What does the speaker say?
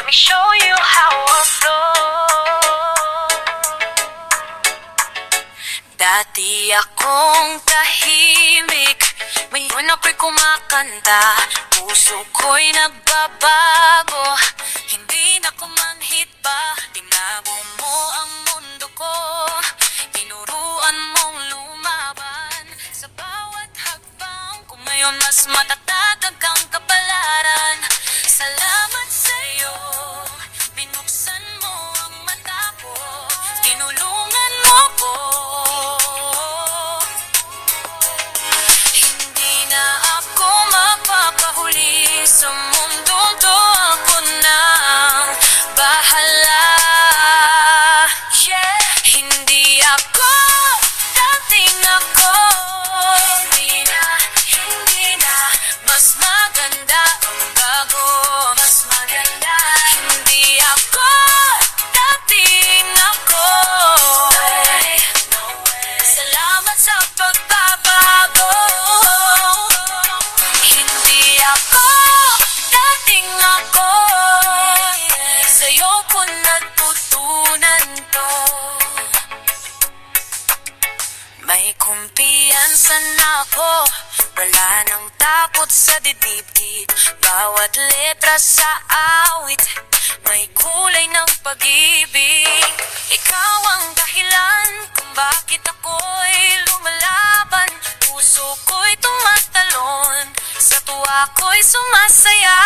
Let me show you how I flow. Dati akong tahimik, ngayon ako'y kumakanta. Puso ko'y nagbabago, hindi na ko manhit pa. Tinabo mo ang mundo ko, tinuruan mong lumaban. Sa bawat hakbang ko ngayon mas matatag ang kapalaran. Salamat sa'yo, binuksan mo ang mata ko, tinulungan mo ko. Hindi na ako mapapahuli sa mundo to, ako nang bahala. Yeah, hindi ako dating ako. Hindi na, mas maganda ang bago, mas maganda. Hindi ako dating ako. Salamat sa pagbabago. Hindi ako dating ako. Sa'yo ko natutunan to. May kumpiyansa na ako, wala nang takot sa dibdib. Bawat letra sa awit, may kulay ng pag-ibig. Ikaw ang dahilan kung bakit ako'y lumalaban. Puso ko'y tumatalon, sa tuwa ko'y sumasaya.